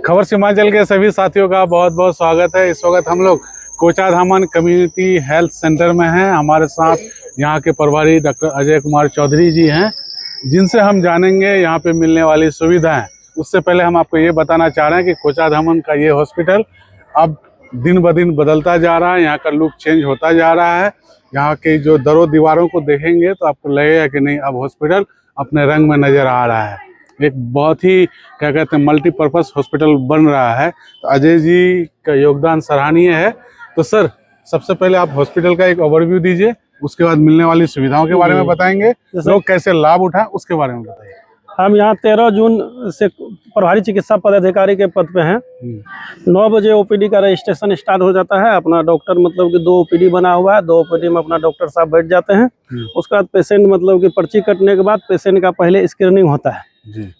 खबर सीमांचल के सभी साथियों का बहुत बहुत स्वागत है। इस वक्त हम लोग कोचाधामन कम्युनिटी हेल्थ सेंटर में हैं। हमारे साथ यहाँ के प्रभारी डॉक्टर अजय कुमार चौधरी जी हैं, जिनसे हम जानेंगे यहाँ पे मिलने वाली सुविधाएं। उससे पहले हम आपको ये बताना चाह रहे हैं कि कोचाधामन का ये हॉस्पिटल अब दिन ब दिन बदलता जा रहा है, यहाँ का लुक चेंज होता जा रहा है। यहाँ के जो दरों दीवारों को देखेंगे तो आपको लगेगा कि नहीं, अब हॉस्पिटल अपने रंग में नज़र आ रहा है। एक बहुत ही क्या कहते हैं मल्टीपर्पज़ हॉस्पिटल बन रहा है। तो अजय जी का योगदान सराहनीय है। तो सर, सबसे पहले आप हॉस्पिटल का एक ओवरव्यू दीजिए, उसके बाद मिलने वाली सुविधाओं के बारे में बताएंगे, लोग कैसे लाभ उठाएं उसके बारे में बताइए। हम यहाँ 13 जून से प्रभारी चिकित्सा पदाधिकारी के पद पे हैं। 9 बजे ओपीडी का रजिस्ट्रेशन स्टार्ट हो जाता है। अपना डॉक्टर मतलब कि 2 ओपीडी बना हुआ है, 2 ओपीडी में अपना डॉक्टर साहब बैठ जाते हैं। उसके बाद पेशेंट मतलब कि पर्ची कटने के बाद पेशेंट का पहले स्क्रीनिंग होता है,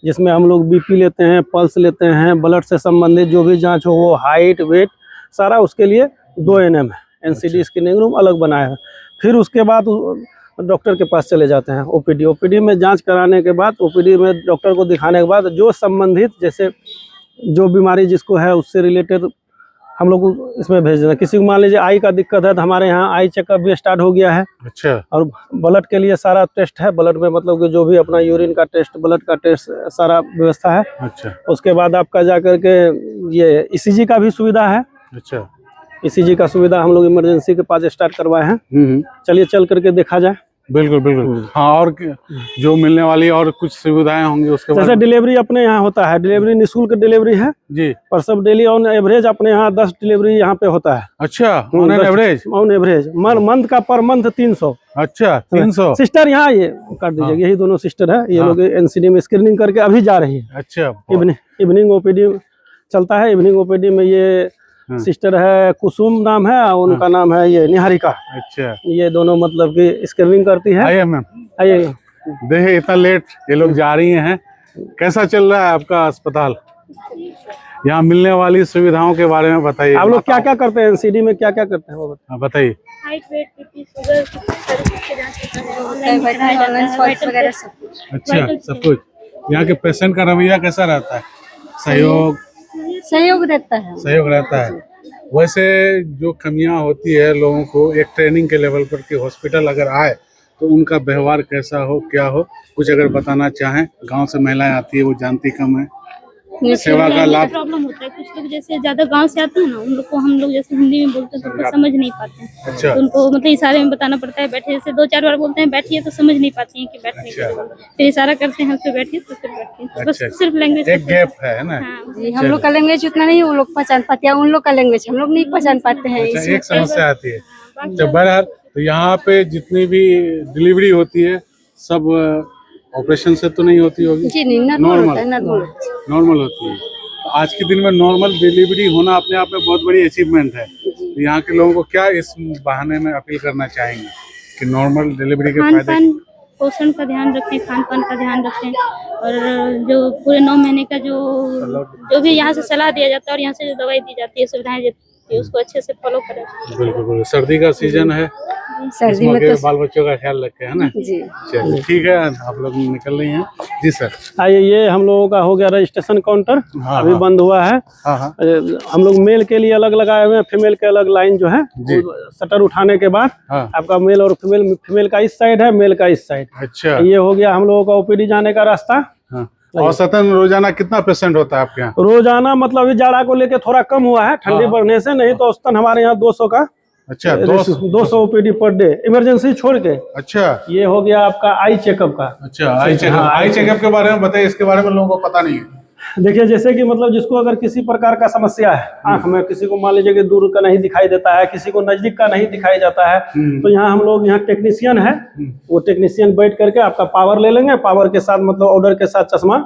जिसमें हम लोग बीपी लेते हैं, पल्स लेते हैं, ब्लड से संबंधित जो भी जांच हो, वो हाइट वेट सारा, उसके लिए 2 NM है। एनसीडी स्क्रीनिंग रूम अलग बनाया है। फिर उसके बाद डॉक्टर के पास चले जाते हैं। ओपीडी में जांच कराने के बाद, ओपीडी में डॉक्टर को दिखाने के बाद जो संबंधित जैसे जो बीमारी जिसको है उससे रिलेटेड हम लोग इसमें भेज देते हैं। किसी को मान लीजिए आई का दिक्कत है तो हमारे यहाँ आई चेकअप भी स्टार्ट हो गया है। अच्छा। और ब्लड के लिए सारा टेस्ट है। ब्लड में मतलब कि जो भी अपना यूरिन का टेस्ट, ब्लड का टेस्ट, सारा व्यवस्था है। अच्छा। उसके बाद आपका जा करके ये ECG का भी सुविधा है। अच्छा। ECG का सुविधा हम लोग इमरजेंसी के पास स्टार्ट करवाए हैं। चलिए चल करके देखा जाए। बिल्कुल बिल्कुल। हाँ, और जो मिलने वाली और कुछ सुविधाएं होंगी उसके बाद। जैसे डिलीवरी अपने यहाँ होता है, डिलीवरी निःशुल्क डिलीवरी है जी। पर सब डेली ऑन एवरेज अपने यहाँ 10 डिलीवरी यहाँ पे होता है। अच्छा, ऑन एवरेज मंथ का पर मंथ 300। अच्छा, 300। सिस्टर यहाँ ये कर दीजिए, यही दोनों सिस्टर है। ये लोग NCD में स्क्रीनिंग करके अभी जा रही है। अच्छा। इवनिंग ओपीडी चलता है। इवनिंग ओपीडी में ये सिस्टर है, कुसुम नाम है, उनका नाम है ये निहारिका। अच्छा। ये दोनों मतलब कि स्क्रीनिंग करती है। आइए मैम, आइए। देखिए इतना लेट ये लोग जा रही हैं। कैसा चल रहा है आपका अस्पताल? यहाँ मिलने वाली सुविधाओं के बारे में बताइए। आप लोग क्या क्या करते हैं NCD में, क्या क्या करते हैं वो बताइए। हाइट, वेट, बीपी, शुगर, अच्छा, सब कुछ। यहाँ के पेशेंट का रवैया कैसा रहता है? सहयोग रहता है। वैसे जो कमियां होती है लोगों को एक ट्रेनिंग के लेवल पर कि हॉस्पिटल अगर आए तो उनका व्यवहार कैसा हो, क्या हो, कुछ अगर बताना चाहें। गांव से महिलाएं आती है, वो जानती कम है, सेवा का लाभ प्रॉब्लम होता है। कुछ लोग जैसे ज्यादा गांव से आते हैं ना, उन लोग को हम लोग जैसे हिंदी में बोलते हैं तो समझ नहीं पाते हैं। अच्छा। तो उनको मतलब इशारे में बताना पड़ता है। बैठे जैसे 2-4 बार बोलते हैं बैठिए तो समझ नहीं पाती हैं कि बैठने के लिए। फिर इशारा करते हैं हमसे बैठिए तो फिर बैठते हैं। बस सिर्फ लैंग्वेज एक गैप है ना जी। हम लोग का लैंग्वेज उतना नहीं वो लोग पहचान पाते हैं, उन लोग का लैंग्वेज हम लोग नहीं पहचान पाते हैं। एक समस्या आती है। तो बहरहाल तो यहाँ पे जितनी भी डिलीवरी होती है सब ऑपरेशन से तो नहीं होती होगी जी? नहीं, नॉर्मल होती है। तो आज के दिन में नॉर्मल डिलीवरी होना अपने आप में बहुत बड़ी अचीवमेंट है। तो यहाँ के लोगों को क्या इस बहाने में अपील करना चाहेंगे कि नॉर्मल डिलीवरी के फायदे? पोषण का ध्यान रखें, खान पान का ध्यान रखें, और जो पूरे 9 महीने का जो भी यहाँ से सलाह दिया जाता है और यहाँ से जो दवाई दी जाती है, सुविधाएं देती है, उसको अच्छे से फॉलो करें। बिल्कुल। सर्दी का सीजन है, सर्दी में तो बाल बच्चों का ख्याल रखे, है ना जी। चलिए ठीक है, आप लोग निकल रही हैं जी सर। आइए, ये हम लोगों का हो गया रजिस्ट्रेशन काउंटर। अभी बंद हुआ है। हम लोग मेल के लिए अलग लगाए हुए हैं, फीमेल के अलग लाइन जो है। शटर उठाने के बाद आपका मेल और फीमेल का इस साइड है, मेल का इस साइड। अच्छा। ये हो गया हम लोगों का OPD जाने का रास्ता। औसतन रोजाना कितना पेशेंट होता है आपके यहाँ? रोजाना मतलब जाड़ा को लेके थोड़ा कम हुआ है ठंडी बढ़ने से, नहीं तो औसतन हमारे यहाँ 200 का। अच्छा, 200 OPD पर डे, इमरजेंसी छोड़ के। अच्छा। ये हो गया आपका आई चेकअप का। अच्छा, आई चेकअप के बारे में बताइए, इसके बारे में लोगों को पता नहीं है। देखिए, जैसे कि मतलब जिसको अगर किसी प्रकार का समस्या है आंख में, किसी को मान लीजिए कि दूर का नहीं दिखाई देता है, किसी को नजदीक का नहीं दिखाई जाता है, तो यहाँ हम लोग यहाँ टेक्नीशियन है, वो टेक्नीशियन बैठ करके आपका पावर ले लेंगे। पावर के साथ मतलब ऑर्डर के साथ चश्मा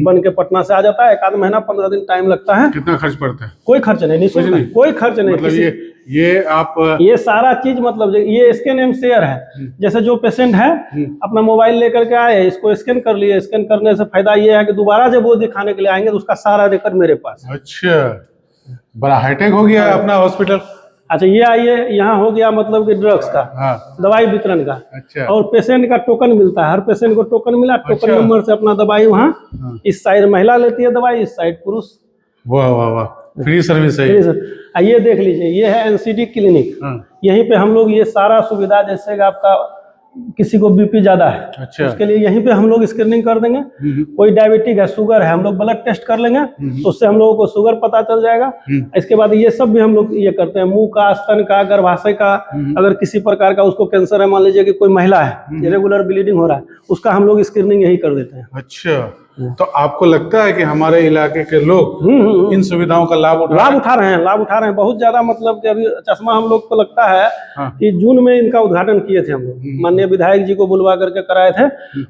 बन के पटना से आ जाता है। 1 महीना 15 दिन टाइम लगता है। कितना खर्च पड़ता है? कोई खर्च नहीं, कोई खर्च नहीं। मतलब ये आप ये सारा चीज मतलब ये स्कैन एंड शेयर है। जैसे जो पेशेंट है अपना मोबाइल लेकर के आए, इसको स्कैन कर लिए। स्कैन करने से फायदा ये है कि दोबारा जब वो दिखाने के लिए आएंगे तो उसका सारा रिकॉर्ड मेरे पास। अच्छा, बड़ा हाईटेक हो गया है अपना हॉस्पिटल। अच्छा, ये आइए, यहाँ हो गया मतलब कि ड्रग्स का, दवाई वितरण का। अच्छा। और पेशेंट का टोकन मिलता है, हर पेशेंट को टोकन मिला। टोकन नंबर से अपना दवाई वहाँ इस साइड महिला लेती है दवाई, इस साइड पुरुष वाह वाह वाह, फ्री सर्विस है ठीक ये। है सर। ये देख लीजिए, ये है एनसीडी क्लिनिक। हाँ, यहीं पे हम लोग ये सारा सुविधा, जैसे कि आपका किसी को बीपी ज्यादा है, अच्छा। उसके लिए यहीं पे हम लोग स्क्रीनिंग कर देंगे। कोई डायबिटिक है, शुगर है, हम लोग ब्लड टेस्ट कर लेंगे, तो उससे हम लोगों को शुगर पता चल जाएगा। इसके बाद ये सब भी हम लोग ये करते हैं, मुंह का, स्तन का, गर्भाशय का, अगर किसी प्रकार का उसको कैंसर है, मान लीजिए कि कोई महिला है इरेगुलर ब्लीडिंग हो रहा है, उसका हम लोग स्क्रीनिंग यही कर देते हैं। अच्छा, तो आपको लगता है कि हमारे इलाके के लोग इन सुविधाओं का लाभ उठा लाभ उठा रहे हैं, लाभ उठा रहे हैं बहुत ज्यादा। मतलब कि अभी चश्मा हम लोग को लगता है हाँ। कि जून में इनका उद्घाटन किए थे हम लोग, माननीय विधायक जी को बुलवा करके कराए थे।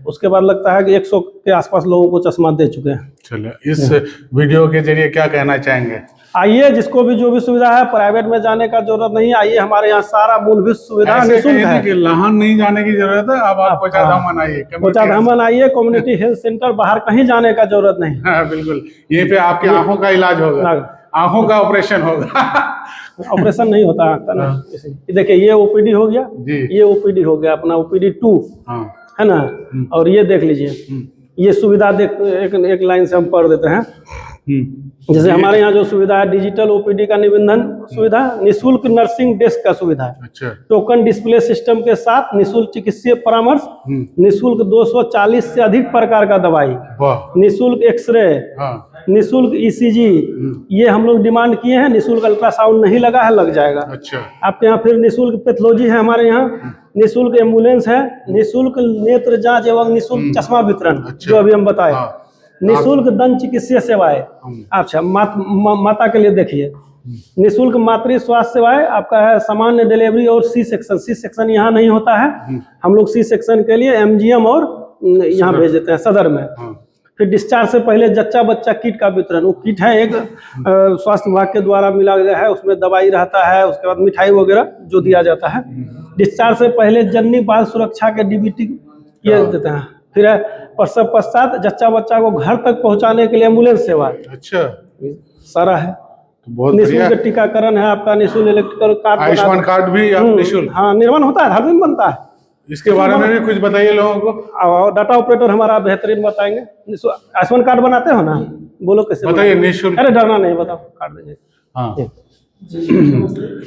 उसके बाद लगता है कि 100 के आसपास लोगों को चश्मा दे चुके हैं। चलिए, इस वीडियो के जरिए क्या कहना चाहेंगे? आइए, जिसको भी जो भी सुविधा है, प्राइवेट में जाने का जरूरत नहीं, आइए हमारे यहाँ सारा मूलभूत सुविधा ऐसे निःशुल्क कहीं है। नहीं कि लाहन नहीं जाने की जरूरत है, अब आप कोचाधामन आइए। कोचाधामन आइए, कम्युनिटी हेल्थ सेंटर, बाहर कहीं जाने का जरूरत नहीं। हाँ, बिल्कुल, यहीं पे आपकी आंखों का इलाज होगा, आंखों का ऑपरेशन होगा। ऑपरेशन नहीं होता आँख का ना। देखिए, ये ओपीडी हो गया जी। ये ओपीडी हो गया अपना ओपीडी 2, हाँ, है ना। और ये देख लीजिए, ये सुविधा देख, एक लाइन से हम पढ़ देते हैं। जैसे हमारे यहाँ जो सुविधा है, डिजिटल ओपीडी का निबंधन सुविधा, निःशुल्क नर्सिंग डेस्क का सुविधा है, अच्छा, टोकन डिस्प्ले सिस्टम के साथ निःशुल्क चिकित्सीय परामर्श, निःशुल्क 240 से अधिक प्रकार का दवाई, वाह, निःशुल्क एक्सरे, हाँ, निःशुल्क ईसीजी, ये हम लोग डिमांड किए हैं। निःशुल्क अल्ट्रासाउंड नहीं लगा है, लग जाएगा अच्छा, आपके यहाँ। फिर निःशुल्क पैथोलॉजी है हमारे यहाँ, निःशुल्क एम्बुलेंस है, निःशुल्क नेत्र जांच एवं निःशुल्क चश्मा वितरण, जो अभी हम बताए, हाँ, निःशुल्क दंत चिकित्सीय सेवाएं। अच्छा, माता के लिए देखिए, निःशुल्क मातृ स्वास्थ्य सेवाएं आपका है, सामान्य डिलीवरी और सी सेक्शन यहाँ नहीं होता है, हम लोग सी सेक्शन के लिए एमजीएम और यहाँ भेज देते हैं सदर में। फिर डिस्चार्ज से पहले जच्चा बच्चा किट का वितरण, वो किट है एक स्वास्थ्य विभाग के द्वारा मिला गया है, उसमें दवाई रहता है, उसके बाद मिठाई वगैरह जो दिया जाता है। डिस्चार्ज से पहले जननी बाल सुरक्षा के डीबीटी ये देते हैं। फिर है प्रसव पश्चात जच्चा बच्चा को घर तक पहुंचाने के लिए एम्बुलेंस सेवा, अच्छा, सारा है। तो बहुत बढ़िया। निःशुल्क टीकाकरण है आपका, निःशुल्क इलेक्ट्रिकल कार्ड, आयुष्मान कार्ड भी आप निःशुल्क? हाँ, निर्माण होता है, हर दिन बनता है। इसके बारे में भी कुछ बताइए लोगों को। और डाटा ऑपरेटर हमारा बेहतरीन बताएंगे। आयुष्मान कार्ड बनाते हो ना, बोलो कैसे बताइए, निःशुल्क। अरे डरना नहीं, बताओ, कार्ड देंगे। हाँ,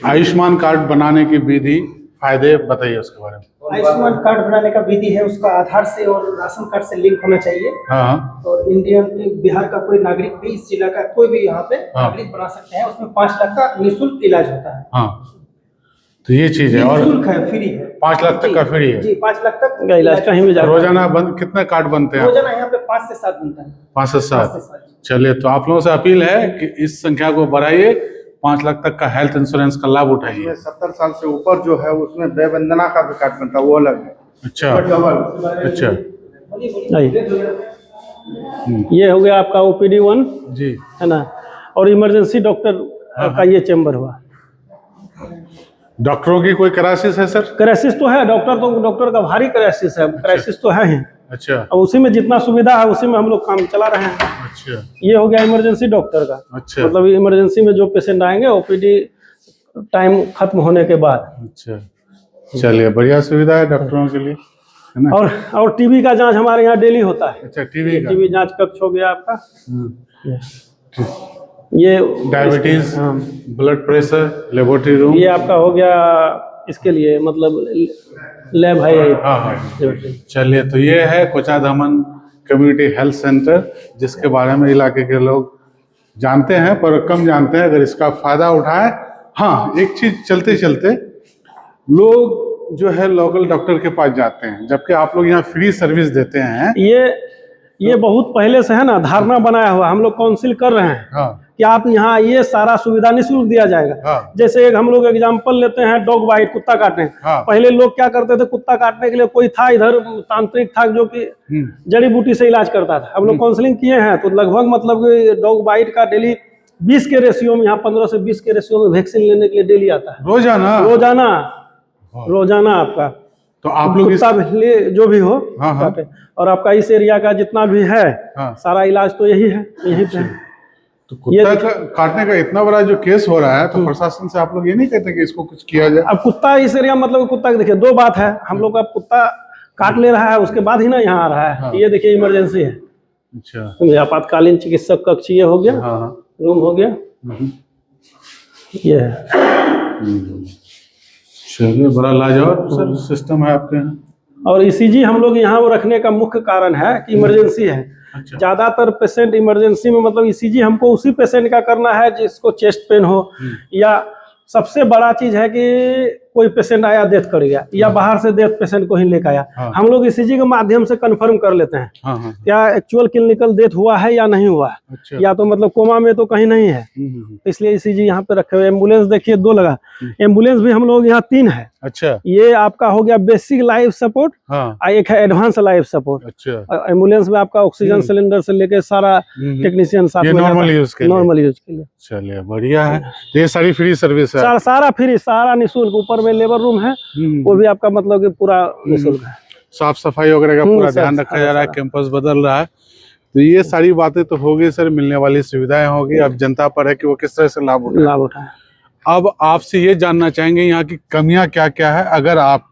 आयुष्मान कार्ड बनाने की विधि, फायदे बताइए उसके बारे में। आयुष्मान कार्ड बनाने का विधि है, उसका आधार से और राशन कार्ड से लिंक होना चाहिए। हाँ, और बिहार का कोई नागरिक भी, इस जिला का कोई भी यहाँ पे नागरिक बना सकते हैं। उसमें 5 लाख का निःशुल्क इलाज होता है। हाँ, तो ये चीज है। और निःशुल्क है, फ्री है, 5 लाख तक का फ्री है जी, 5 लाख तक का इलाज कहीं भी जाए। रोजाना कितने कार्ड बनते हैं? रोजाना यहाँ पे 5 से 7 बनता है। 5 से 7। 5 से 7। चलिए, तो आप लोगों से अपील है कि इस संख्या को बढ़ाइए, 5 लाख तक का हेल्थ इंश्योरेंस का लाभ उठाइए। 70 साल से ऊपर जो है उसमें वयवंदना का भी कार्ड बनता है, वो अलग है। अच्छा, अच्छा, ये हो गया आपका ओपीडी 1, जी, है ना। और इमरजेंसी डॉक्टर का ये चैम्बर हुआ। डॉक्टरों की कोई क्राइसिस है सर? क्राइसिस तो है, डॉक्टर का भारी क्राइसिस है, क्राइसिस तो है ही। अच्छा, और उसी में जितना सुविधा है उसी में हम लोग काम चला रहे हैं। अच्छा, ये हो गया इमरजेंसी डॉक्टर का। अच्छा, मतलब इमरजेंसी में जो पेशेंट आएंगे ओपीडी टाइम खत्म होने के बाद। अच्छा, चलिए, बढ़िया सुविधा है डॉक्टरों के लिए, है ना। और टीबी का जांच हमारे यहाँ डेली होता है। अच्छा, टीबी का, टीबी जांच कक्ष हो गया आपका। ये डायबिटीज, हाँ, ब्लड प्रेशर, लेबोरेटरी रूम, ये आपका हो गया इसके लिए, मतलब लैब है ये। हाँ हाँ। चलिए, तो ये है कोचाधामन कम्युनिटी हेल्थ सेंटर, जिसके बारे में इलाके के लोग जानते हैं पर कम जानते हैं। अगर इसका फायदा उठाएं। हाँ, एक चीज चलते चलते लोग जो है लोकल डॉक्टर के पास जाते हैं, जबकि आप लोग यहाँ फ्री सर्विस देते हैं। ये बहुत पहले से है ना धारणा बनाया हुआ, हम लोग काउंसिल कर रहे हैं हाँ, कि आप यहाँ आइए, सारा सुविधा निःशुल्क दिया जाएगा। हाँ, जैसे एक हम लोग एग्जांपल लेते हैं, डॉग बाइट, कुत्ता काटने। हाँ, पहले लोग क्या करते थे, कुत्ता काटने के लिए कोई था इधर तांत्रिक था जो कि जड़ी बूटी से इलाज करता था। हम लोग काउंसलिंग किए हैं तो लगभग मतलब डॉग बाइट का डेली 20 के रेशियो में, यहाँ 15 से 20 के रेशियो में वैक्सीन लेने के लिए डेली आता है। रोजाना आपका। तो आप लोग कुत्ता लिए जो भी हो। हाँ, हाँ, और आपका इस एरिया का जितना भी है, हाँ, सारा इलाज तो यही है, यही पे है। तो कुत्ता काटने का इतना बड़ा जो केस हो रहा है, तो प्रशासन से आप लोग ये नहीं कहते कि इसको कुछ किया जाए? अब कुत्ता इस एरिया मतलब कुत्ता देखिए, 2 बात है, हम लोग का कुत्ता काट ले रहा है उसके बाद ही ना यहाँ आ रहा है। हाँ। ये देखिए इमरजेंसी है, अच्छा, आपातकालीन चिकित्सक कक्ष ये हो गया। हाँ, रूम हो गया, ये है। चलिए, बड़ा लाजवाब सर सिस्टम है आपके यहाँ। और ईसीजी हम लोग यहाँ वो रखने का मुख्य कारण है कि इमरजेंसी है। अच्छा। ज्यादातर पेशेंट इमरजेंसी में मतलब ईसीजी हमको उसी पेशेंट का करना है जिसको चेस्ट पेन हो, या सबसे बड़ा चीज है कि कोई पेशेंट आया डेथ कर गया, या बाहर से डेथ पेशेंट को ही लेकर आया, हाँ। हम लोग ईसीजी के माध्यम से कंफर्म कर लेते हैं हाँ हाँ। क्या एक्चुअल क्लिनिकल डेथ हुआ है या नहीं हुआ है, अच्छा। या तो मतलब कोमा में तो कहीं नहीं है, इसलिए ईसीजी यहाँ पे रखे हुए। एम्बुलेंस देखिए 2 लगा, एम्बुलेंस भी हम लोग यहाँ 3 है। अच्छा। ये आपका हो गया बेसिक लाइफ सपोर्ट, हाँ। और एक है एडवांस लाइफ सपोर्ट। अच्छा। एम्बुलेंस में आपका ऑक्सीजन सिलेंडर से लेके सारा टेक्नीशियन साथ ये में नॉर्मल यूज के लिए? नॉर्मल यूज के लिए। चलिए, बढ़िया है। तो ये सारी फ्री सर्विस है? सारा फ्री, सारा निःशुल्क। ऊपर में लेबर रूम है, वो भी आपका मतलब कि पूरा निःशुल्क है। साफ सफाई वगैरह का पूरा सर, ध्यान रखा जा रहा है, कैंपस बदल रहा है। तो ये सारी बातें तो होगी सर, मिलने वाली सुविधाएं होगी। अब जनता पर है कि वो किस तरह से लाभ उठाए। अब आपसे ये जानना चाहेंगे यहाँ की कमियां क्या क्या है, अगर आप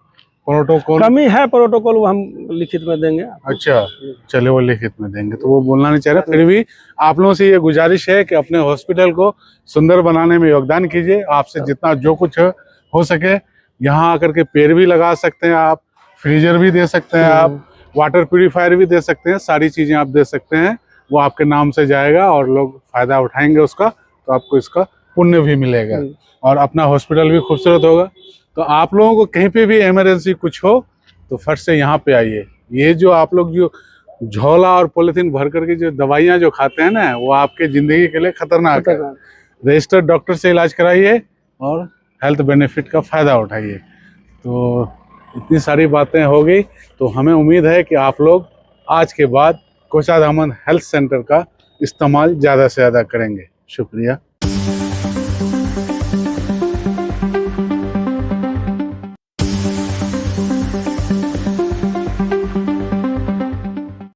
प्रोटोकॉल। कमी है प्रोटोकॉल, वो हम लिखित में देंगे। अच्छा, चले, वो लिखित में देंगे तो वो बोलना नहीं चाह रहे। फिर भी आप लोगों से ये गुजारिश है कि अपने हॉस्पिटल को सुंदर बनाने में योगदान कीजिए। आपसे जितना जो कुछ हो सके, यहाँ आकर के पेड़ भी लगा सकते हैं आप, फ्रीजर भी दे सकते हैं आप, वाटर प्यूरिफायर भी दे सकते हैं, सारी चीजें आप दे सकते हैं। वो आपके नाम से जाएगा और लोग फायदा उठाएंगे उसका, तो आपको इसका पुण्य भी मिलेगा और अपना हॉस्पिटल भी खूबसूरत होगा। तो आप लोगों को कहीं पे भी इमरजेंसी कुछ हो तो फट से यहाँ पे आइए। ये जो आप लोग जो झोला और पॉलिथीन भर करके जो दवाइयाँ जो खाते हैं ना, वो आपके जिंदगी के लिए खतरनाक है। रजिस्टर्ड डॉक्टर से इलाज कराइए और हेल्थ बेनिफिट का फ़ायदा उठाइए। तो इतनी सारी बातें हो गई, तो हमें उम्मीद है कि आप लोग आज के बाद कोचाधामन हेल्थ सेंटर का इस्तेमाल ज़्यादा से ज़्यादा करेंगे। शुक्रिया।